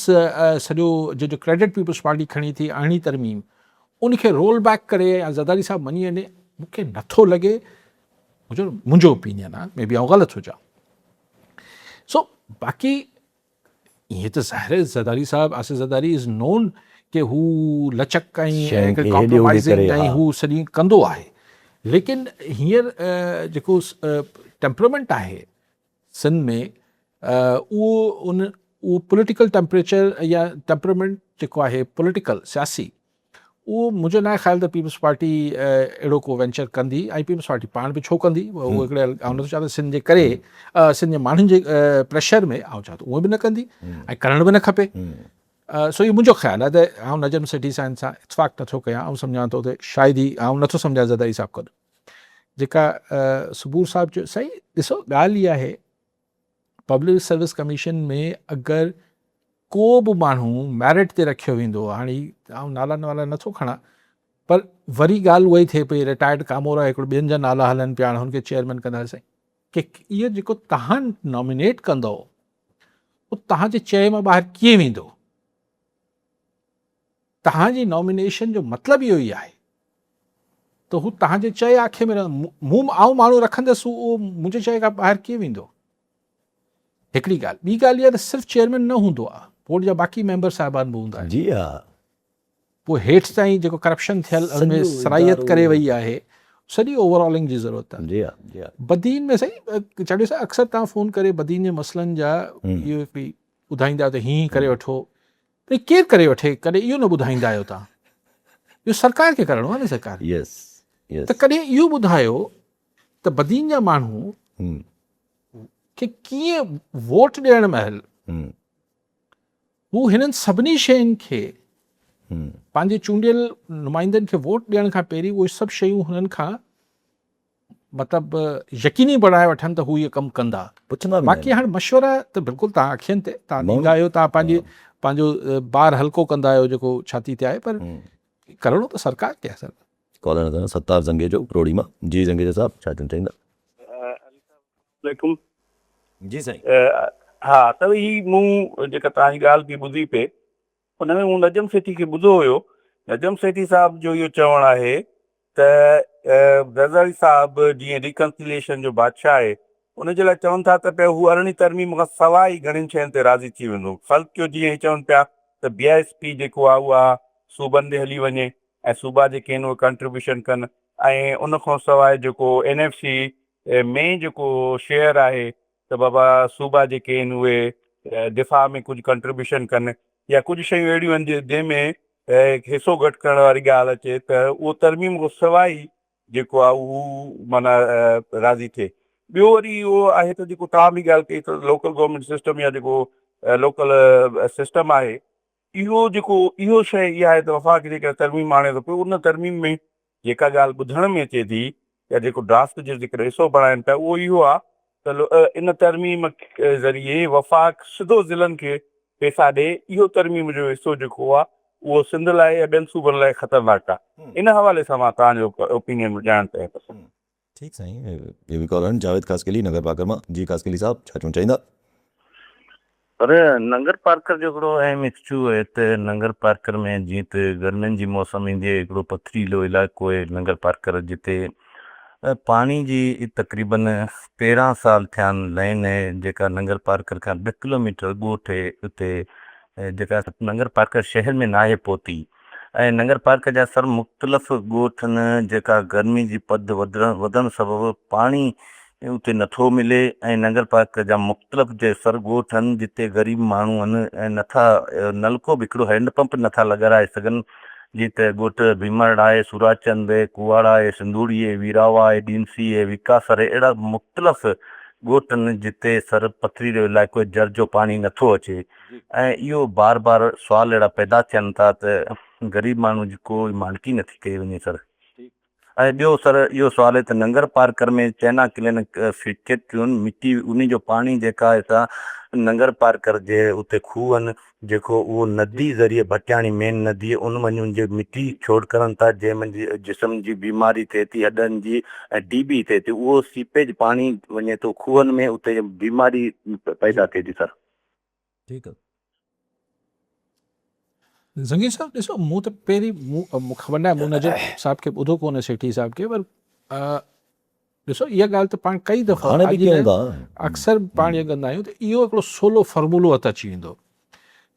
सॼो जो क्रेडिट पीपल्स पार्टी खणी थी अरिड़हीं तरमीम, उनखे रोल बैक करे या ज़रदारी साहब मञी वञे, मूंखे नथो लॻे। मुंहिंजो ओपिनियन आहे, मे बी आउं ग़लति हुजां। सो बाक़ी ईअं त ज़ाहिर ज़रदारी साहब, आसिफ़ ज़रदारी इज़ नोन कि हू लचक ऐं कॉम्प्रोमाइज़िंग ऐं हू सॼी कंदो आहे, लेकिन हींअर जेको टेम्परामेंट आहे सिंध में, उहो पॉलिटिकल टेम्परेचर या टेम्परामेंट जेको आहे पॉलिटिकल सियासी, उहो मुंहिंजो न आहे ख़्यालु त पीपल्स पार्टी अहिड़ो को वेंचर कंदी, ऐं पीपल्स पार्टी पाण बि छो कंदी। उहो हिकिड़े आउं नथो चवां त सिंध जे करे, सिंध जे माण्हुनि जे प्रेशर में आउं चवां त उहे बि न कंदी ऐं करणु बि न खपे। सो इहो मुंहिंजो ख़्यालु आहे त आउं नजम सेठी सां इत्फ़ाक़ नथो कयां। आउं सम्झां थो त शायदि ई आउं नथो सम्झां ज़रदारी साहब कॾहिं जेका सबूर साहब जो सही। ॾिसो ॻाल्हि इहा आहे, पब्लिक सर्विस कमीशन में अगरि को बि माण्हू मैरिट ते रखियो वेंदो, हाणे आउं नाला नथो खणा, पर वरी ॻाल्हि उहा ई थिए पई, रिटायर्ड कामोरा हिकिड़ो ॿियनि जा नाला हलनि पिया, हाणे हुनखे चेयरमैन कंदासीं, की इहो जेको तव्हां नॉमिनेट कंदव उहो तव्हांजे चए मां ॿाहिरि कीअं वेंदो? तव्हांजी नॉमिनेशन जो मतिलबु इहो ई आहे त हू तव्हांजे चए आखे में आउं माण्हू रखंदसि, उहो मुंहिंजे चए खां ॿाहिरि कीअं वेंदो? हिकिड़ी ॻाल्हि। ॿी ॻाल्हि इहा त सिर्फ़ु चेयरमैन न हूंदो आहे, बोर्ड जा बाक़ी मेंबर साहिबान बि हूंदा आहिनि। जी हा, पोइ हेठि ताईं जेको करप्शन थियल हुनमें सराहियत करे वई आहे, सॼी ओवरऑलिंग जी ज़रूरत आहे। जी हा, जी हा। बदीन में सही चढ़ियो सां अक्सर तव्हां फ़ोन करे बदीन जे मसइलनि जा इहो हिकिड़ी ॿुधाईंदा आहियो त हीअं करे वठो, केरु करे वठे? कॾहिं इहो न ॿुधाईंदा आहियो तव्हां, इहो सरकार खे करिणो आहे न। सरकार यस त कॾहिं इहो ॿुधायो त बदीन जा माण्हू खे कीअं वोट ॾियण महिल हू हिननि सभिनी शयुनि खे पंहिंजे चूंडियल नुमाइंदनि खे वोट ॾियण खां पहिरीं उहे सभु शयूं हुननि खां मतिलबु यकीनी बणाए वठनि त हू इहे कमु कंदा। पुछंदा बि बाक़ी हाणे मशवरा त बिल्कुलु तव्हां अखियुनि ते तव्हां ॾींदा आहियो, तव्हां पंहिंजो ॿार हल्को कंदा आहियो जेको छाती ते आहे, पर करिणो त सरकार खे आहे। कॉलर सत्तार ज़ंगे जो प्रोड़ी मां। जी ज़ंगे साहब छा चवणु चाहींदा? जी साईं। हा, त ही मूं जेका तव्हांजी ॻाल्हि बि ॿुधी पे हुन में मूं नजम सेठी खे ॿुधो हुयो। नजम सेठी साहब जो इहो चवणु आहे त ज़रदारी साहब जीअं रिकन्सिलेशन जो बादशाह आहे उनजे लाइ चवनि था त पिया हू 18वीं तरमीम खां सवाइ घणियुनि शयुनि ते राज़ी थी वेंदो। फ़र्क़ु जीअं चवनि पिया त BISP जेको आहे उहा सूबनि ते हली वञे ऐं सूबा जेके आहिनि उहे कंट्रीब्यूशन कनि, ऐं उन खां सवाइ जेको NFC में जेको शेयर आहे त बाबा सूबा जेके आहिनि उहे दिफ़ा में कुझु कंट्रीब्यूशन कनि, या कुझु शयूं अहिड़ियूं आहिनि जंहिंमें हिसो घटि करण वारी ॻाल्हि अचे त उहो तरमीम खां सवाइ जेको आहे उहो माना राज़ी थिए। ॿियो वरी उहो आहे त जेको तव्हां बि ॻाल्हि कई त लोकल गवर्नमेंट सिस्टम या जेको लोकल सिस्टम आहे इहो शइ इहा आहे त वफ़ाक़ जेका तरमीम आणे थो पियो उन तरमीम में जेका ॻाल्हि ॿुधण में अचे थी या जेको ड्राफ्ट जो जेको हिसो बणाइनि पिया उहो इहो आहे त इन तरमीम ज़रिए वफ़ाक़ सिधो ज़िलनि खे पैसा ॾे। इहो तरमीम जो हिसो जेको आहे उहो सिंध लाइ या ॿियनि सूबनि लाइ ख़तरनाक आहे। इन हवाले सां मां तव्हांजो ओपिनियन ॼाणणु चाहियां थो। ठीकु साईं। ये भी कॉलर जावेद कासकली नगर पार्कर मां। जी कासकली साहब छा चवणु चाहींदा? पर नंगर पार्कर जो हिकिड़ो अहम इशू आहे त नंगर पार्कर में जीअं त गर्मियुनि जी मौसम ईंदी आहे हिकिड़ो पथरीलो इलाइक़ो आहे नंगर पार्कर, जिते पाणी जी तक़रीबन 13 साल थिया आहिनि लाइन आहे जेका नंगर पार्कर खां 2 किलोमीटर ॻोठ आहे उते जेका नंगर पार्कर शहर में नाहे पहुती, ऐं नंगर पार्कर जा सर मुख़्तलिफ़ ॻोठनि जेका गर्मी जी पद वधण सबबि पाणी उते नथो मिले, ऐं नंगर पार्कर जा मुख़्तलिफ़ जे सर ॻोठ आहिनि जिते ग़रीब माण्हू आहिनि ऐं नथा नलको बि हिकिड़ो हैंडपंप नथा लॻाराए सघनि, जीअं त ॻोठ भीमड़ आहे, सूराचंद आहे, कुवाड़ा आहे, सिंधूड़ी आहे, वीरावा आहे, डींसी आहे, विकासर आहे, अहिड़ा मुख़्तलिफ़ ॻोठ आहिनि जिते सर पथरीलो इलाइक़ो जर जो पाणी नथो अचे। ऐं इहो बार बार सुवाल अहिड़ा पैदा थियनि था त ग़रीब माण्हू जी कोई मालिकी नथी कई वञे सर। ऐं ॿियो सर इहो सुवाल आहे त नंगर पार्कर में चइना क्लिन फैक्ट्रियूं आहिनि, मिटी उन जो पाणी जेका हितां नंगर पार्कर जे उते खूह आहिनि जेको उहो नदी ज़रिए भटियाणी मेन नदी उन वञी उन जे मिटी छोड़ करनि था जंहिंमें जिस्म जी बीमारी थिए थी, हॾनि जी ऐं TB थिए थी, उहो सीपेज पाणी वञे थो खूहनि में, उते बीमारी पैदा थिए थी सर। ठीकु आहे ज़ंगीर साहब ॾिसो, मूं त पहिरीं मूं ख़बर न आहे, मूं नजर साहब खे ॿुधो कोन्हे सेठी साहब खे, पर ॾिसो इहा ॻाल्हि त पाण कई दफ़ा अक्सर पाण इहा कंदा आहियूं त इहो हिकिड़ो सोलो फॉर्मूलो हथ अची वेंदो,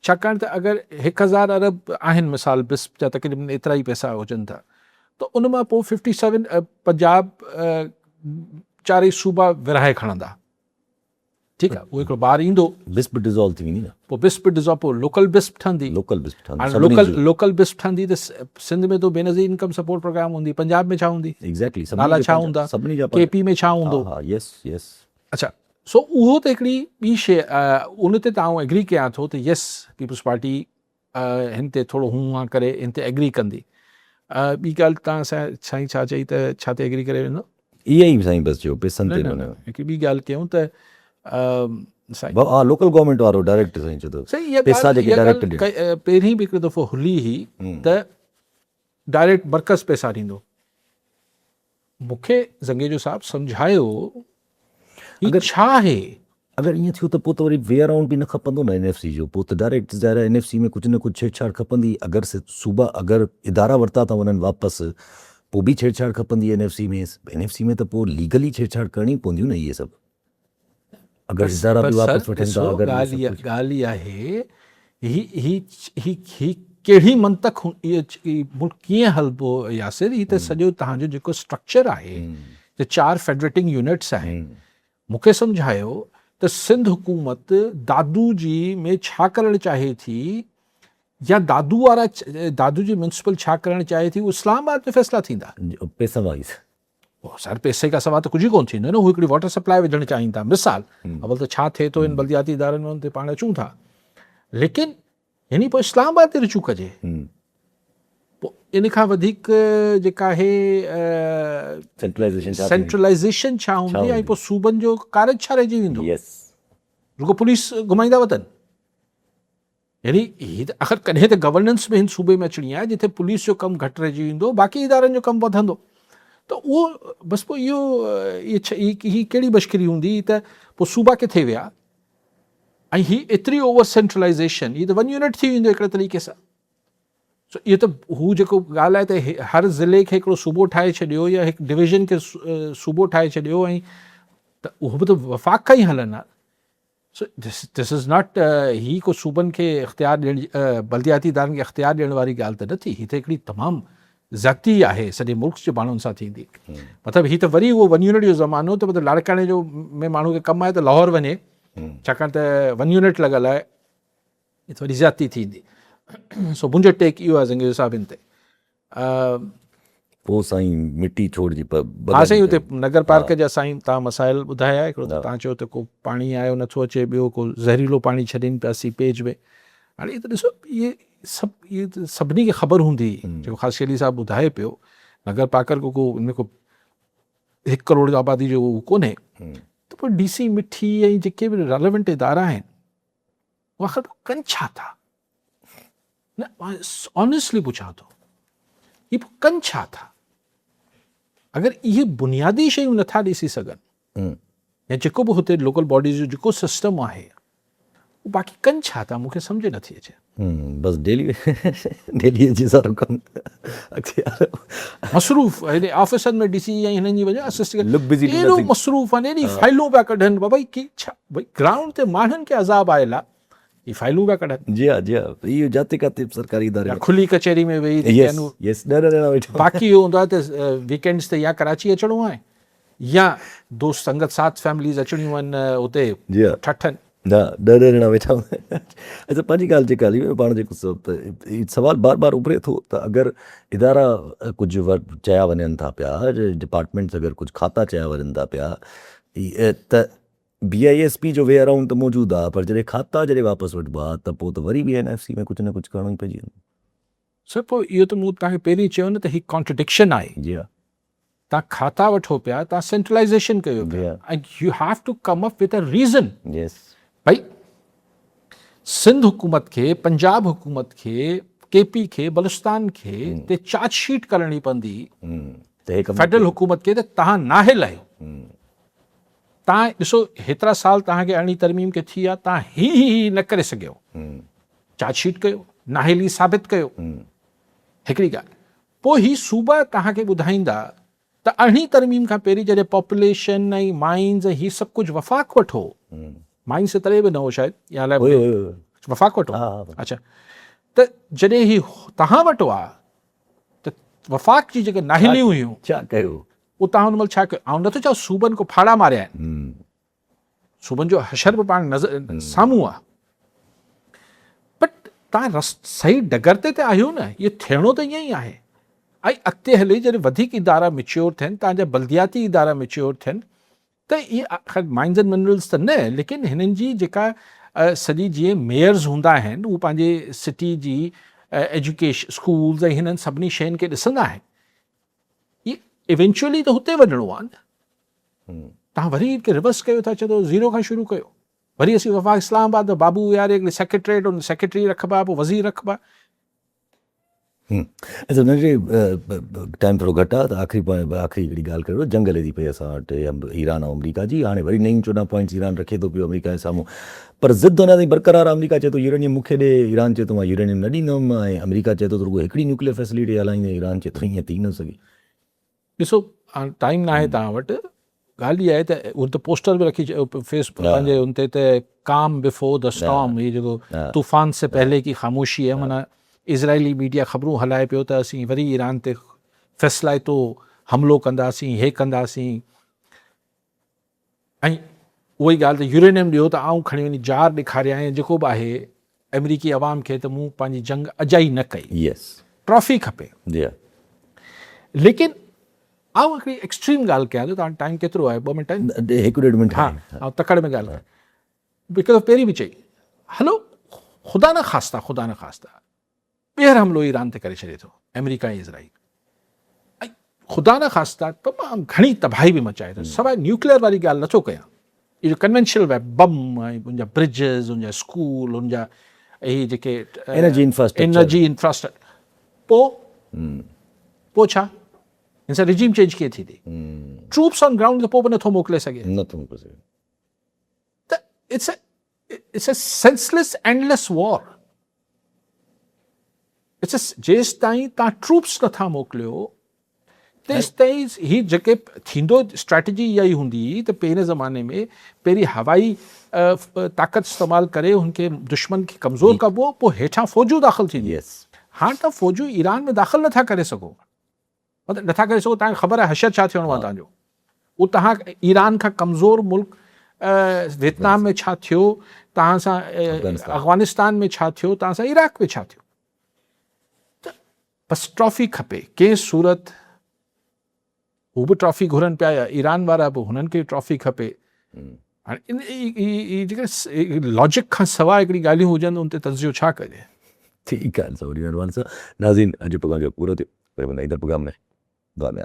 छाकाणि त अगरि 1000 अरब आहिनि मिसाल बिस्प जा तक़रीबन एतिरा ई पैसा हुजनि था, त उन मां पोइ 57 पंजाब 4 सूबा विरहाए खणंदा, ठीकु आहे, उहो हिकिड़ो ॿार ईंदो, बिस्प डिज़ोल्व थी वेंदी न, पोइ बिस्प डिज़ोल्व, पोइ लोकल बिस्प ठहंदी, लोकल बिस्प ठहंदी त सिंध में तो बेनज़ीर इनकम सपोर्ट प्रोग्राम हूंदी, पंजाब में छा हूंदी, एग्जैक्टली नाला छा हूंदा, KP में छा हूंदो। यस अच्छा, सो उहो त हिकिड़ी ॿी शइ, उन ते तव्हां एग्री कयां थो त यस पीपल्स पार्टी हिन ते थोरो हूं करे हिन ते एग्री कंदी। ॿी ॻाल्हि तव्हां साईं छा चई त छा ते एग्री करे वेंदो? इहा ई साईं बस जो पैसनि ते न, हिकिड़ी ॿी ॻाल्हि कयूं त लोकल गवर्नमेंट वारो डायरेक्ट साईं चयो पैसा जेके डायरेक्ट पहिरीं बि हिकिड़ो दफ़ो हुली हुई त डायरेक्ट मर्कज़ पैसा ॾींदो। मूंखे ज़ंगेजो साहब सम्झायो अगरि छा आहे, अगरि ईअं थियो त पोइ त वरी वे अराउंड बि न खपंदो न NFC जो, पोइ त डायरेक्ट ज़ाहिर NFC में कुझु न कुझु छेड़छाड़ खपंदी। अगरि सूबा अगरि इदारा वरिता था वञनि वापसि पोइ बि छेड़छाड़ खपंदी NFC में, त पोइ लीगली छेड़छाड़ करणी पवंदियूं न इहे सभु। अगरि इदारा बि वापसि वठनि था, ॻाल्हि इहा आहे ही कहिड़ी मंतक मुल्क कीअं हलबो यासिर, ही त सॼो तव्हांजो जेको स्ट्रक्चर आहे त 4 फेडरेटिंग यूनिट्स आहिनि। मूंखे सम्झायो त सिंध हुकूमत दादू जी में छा करणु चाहे थी, या दादू वारा दादू जी म्यूनसिपल छा करणु चाहे थी, उहो इस्लामाबाद में फ़ैसिला थींदा। पैसा वाइज़ सर पैसे खां सवाइ त कुझु ई कोन थींदो न। हू हिकिड़ी वाटर सप्लाई विझणु चाहिनि था, मिसाल अवल त छा थिए थो इन बल्दियाती इदारनि में हुन ते पाण अचूं था, लेकिन यानी पोइ इस्लामाबाद ते रुचू कजे। पोइ इन खां वधीक जेका आहे सेंट्रलाइज़ेशन छा हूंदी ऐं पोइ सूबनि जो कारज छा रहिजी वेंदो, रुगो पुलिस घुमाईंदा वतन। यानी हीअ त आख़िर कॾहिं त गवर्नेंस में हिन सूबे में अचणी आहे जिथे पुलिस जो कमु घटि रहिजी वेंदो, बाक़ी इदारनि जो कमु वधंदो। त उहो बसि पोइ हीअ कहिड़ी मश्किरी हूंदी त पोइ सूबा किथे विया, ऐं हीअ एतिरी ओवर सेंट्रलाइज़ेशन, हीअ त वन यूनिट थी वेंदो हिकिड़े तरीक़े सां। सो इहो त हू जेको ॻाल्हि आहे त हर ज़िले खे हिकिड़ो सूबो ठाहे छॾियो या हिकु डिवीज़न खे सूबो ठाहे छॾियो, ऐं त उहो बि त वफ़ाक़ खां ई हलनि आहे। सो दिस इज़ नॉट ही को सूबनि खे इख़्तियार ॾियण, बल्दियाती इदारनि खे इख़्तियार ॾियण वारी ॻाल्हि त न थी। हीअ त हिकिड़ी तमामु ज़्यादती आहे सॼे मुल्क जे माण्हुनि सां थींदी। मतिलबु हीअ त वरी उहो वन यूनिट जो ज़मानो, त मतिलबु लाड़काणे जो में माण्हू खे कमु आहे त लाहौर वञे, छाकाणि त वन यूनिट लॻल आहे, हीअ त वरी ज़्यादती थींदी। सो मुंहिंजो टेक इहो आहे ज़ंगीर साहिब हिन ते। पोइ साईं मिटी छोड़जी हा साईं, हुते नगर पार्क जा साईं तव्हां मसाइल ॿुधाया। हिकिड़ो त तव्हां चयो त को पाणी आयो नथो अचे, ॿियो को ज़हरीलो पाणी छॾीनि पिया सीपेज में। हाणे त ॾिसो इहे सभिनी खे ख़बर हूंदी, जेको ख़ासि अली साहिबु ॿुधाए पियो, नगर पार्कर को इनमें को 1 करोड़ आबादी जो उहो कोन्हे, त पोइ DC मिठी ऐं जेके बि रेलेवेंट इदारा आहिनि उहे आख़िर कनि छा था? न ऑनेस्टली पुछां थो, इहे पोइ कनि छा था? अगरि इहे बुनियादी शयूं नथा ॾिसी सघनि, या जेको बि हुते लोकल बॉडीज़ जो जेको सिस्टम आहे, उहो बाक़ी कनि छा था, मूंखे सम्झ नथी अचे। बस डेली जी सारो कम मसरूफ़ ऑफिसनि में DC ऐं हिननि जी वजह एॾो मसरूफ़ आहिनि, एॾी फाइलूं पिया कढनि। भई की छा, भई ग्राउंड ते माण्हुनि खे अज़ाब आयल आहे, ये फाइलूं पिया कढनि। जी हाँ इहो जाते काथे सरकारी इदारे खुली कचहरी में वेही बाक़ी इहो हूंदो आहे त वीकेंड्स ते या कराची अचिणो आहे, या दोस्त संगत साथ फैमिलीज़ अचणियूं आहिनि हुते ठठनि। न ॾह ॼणा वेठा हूंदा। अच्छा पंहिंजी ॻाल्हि जेका हली पाण जेको सवाल बार बार उभरे थो त अगरि इदारा कुझु चया वञनि था पिया, डिपार्टमेंट्स अगरि कुझु खाता चया वञनि था पिया, त BISP जो वे अराउंड त मौजूदु आहे, पर जॾहिं खाता जॾहिं वापसि वठिबो आहे त पोइ त वरी बि NFC में कुझु न कुझु करिणो ई पइजी वेंदो। सर पोइ इहो त मूं तव्हांखे पहिरीं चयो न त हीअ कॉन्ट्रडिक्शन आहे। जी हा, तव्हां खाता वठो पिया, तव्हां सेंट्रलाइज़ेशन कयो पिया, ऐं U have to come up with a reason. भई सिंध हुकूमत खे, पंजाब हुकूमत खे, KP खे, बलुस्तान खे ते चार्जशीट करणी पवंदी फेडरल हुकूमत खे त तव्हां नाहिल आहियो। तव्हां ॾिसो हेतिरा साल तव्हांखे अरिड़हीं तरमीम खे थी आहे, तव्हां ही न करे सघियो, चार्जशीट कयो, नाहिली साबित कयो, हिकिड़ी ॻाल्हि। पोइ ही सूबा तव्हांखे ॿुधाईंदा त अरिड़हीं तरमीम खां पहिरीं जॾहिं पॉपुलेशन ऐं माइंस ऐं हीअ सभु कुझु वफ़ाक़ वठो, माइंस तॾहिं बि न हो शायदि, या वफ़ाक़ वठो, अच्छा, त जॾहिं ही तव्हां वटि आहे त वफ़ाक़ जी जेके नाहिलियूं हुयूं छा कयो, उहो तव्हां हुन महिल छा कयो? ऐं नथो चओ सूबनि को फाड़ा मारिया आहिनि, सूबनि जो हशर बि पाण नज़र साम्हूं आहे, बट तव्हां सही डगर ते आहियो न। इहो थियणो त ईअं ई आहे। ऐं अॻिते हली जॾहिं वधीक इदारा मेच्योर थियनि, तव्हांजा बल्दियाती इदारा मेच्योर थियनि, त इहे माइंस एंड मिनरल्स त न, लेकिन हिननि जी जेका सॼी जीअं मेयर्स हूंदा आहिनि, उहे पंहिंजे सिटी जी एजुकेशन स्कूल्स ऐं हिननि सभिनी शयुनि खे ॾिसंदा आहिनि। इहे इवेंचुअली त हुते वञिणो आहे न। तव्हां वरी रिवर्स कयो था, चओ ज़ीरो खां शुरू कयो, वरी असीं वफ़ाक़ इस्लामाबाद बाबू यारे हिकिड़ी सेक्रेटरेट, उन सेक्रेटरी रखबा, पोइ वज़ीर रखबा। अच्छा हुनजे टाइम थोरो घटि आहे, त आख़िरी हिकिड़ी ॻाल्हि करियो, जंग हले थी पई असां वटि ईरान ऐं अमरीका जी। हाणे वरी नयूं 14 पॉइंट्स ईरान रखे थो पियो अमरीका जे साम्हूं, पर ज़िद हुन ताईं बरक़रार आहे। अमरीका चए थो यूरेनियम मूंखे ॾे, ईरान चए थो मां यूरेनियम न ॾींदुमि, ऐं अमरीका चए थो रुगो हिकिड़ी न्यूक्लियर फैसिलिटी हलाईंदे, ईरान चए थो ईअं थी न सघे। ॾिसो टाइम न आहे तव्हां वटि, ॻाल्हि इहा आहे त उहो त पोस्टर बि रखी फेसबुक पंहिंजे हुन ते त काम बिफोर द स्टॉर्म, इहे जेको तूफ़ान से पहले की ख़ामोशी है, माना इज़राइली मीडिया ख़बरूं हलाए पियो त असीं वरी ईरान ते फ़ैसिलाइतो हमिलो कंदासीं, हे कंदासीं। ऐं उहा ई ॻाल्हि त यूरेनियम ॾियो त आऊं खणी वञी जार ॾेखारियां, जेको बि आहे अमेरिकी अवाम खे त मूं पंहिंजी जंग अजाई न कई, यस ट्रॉफी खपे। या लेकिन आउं हिकिड़ी एक्सट्रीम ॻाल्हि कयां थो, तव्हां टाइम केतिरो आहे? 2 मिंट आहिनि? 1-1.5 मिंट हाँ, ऐं तकड़ में ॻाल्हि बिकॉज पहिरीं बि चई, हलो ख़ुदा न ख़ास्ता ॿीहर हमिलो ईरान ते करे छॾे थो अमेरिका ऐं इज़राइल, ऐं ख़ुदा न ख़ास्ता तमामु घणी तबाही बि मचाए थो। सवाइ न्यूक्लियर वारी ॻाल्हि नथो कयां, इहे जो कन्वेंशनल बम ऐं उनजा ब्रिजिस, उनजा स्कूल, उनजा इहे जेके एनर्जी इंफ्रास्ट्रक्चर, पोइ छा हिन सां रिजीम चेंज कीअं थींदी? ट्रूप्स ऑन ग्राउंड पोइ बि नथो मोकिले सघे त it's a senseless endless war. जेसि ताईं तव्हां ट्रूप्स नथा मोकिलियो तेसि ताईं ही जेके थींदो स्ट्रैटेजी इहा ई हूंदी त पहिरें ज़माने में पहिरीं हवाई ताक़त इस्तेमालु करे हुनखे दुश्मन खे कमज़ोर कबो, पोइ हेठां फ़ौजूं दाख़िल थींदियूं। हाणे तव्हां फ़ौजूं ईरान में दाख़िल नथा करे सघो, मतिलबु नथा करे सघो। तव्हांखे ख़बर आहे हशर छा थियणो आहे तव्हांजो, उहो तव्हां ईरान खां कमज़ोर मुल्क वियतनाम में छा थियो, तव्हां सां अफ़गानिस्तान में छा थियो, तव्हां सां इराक में छा थियो। त बसि ट्रॉफ़ी खपे कंहिं सूरत, हू बि ट्रॉफ़ी घुरनि पिया, ईरान वारा बि, हुननि खे ट्रॉफ़ी खपे। हाणे जेके लॉजिक खां सवाइ हिकिड़ी ॻाल्हियूं हुजनि उन ते तज़ियो छा कजे। ठीकु आहे, सभु महिरबानी सां नाज़रीन, अॼु प्रोग्राम जो पूरो थियो, वरी ईंदड़ प्रोग्राम में दुआ में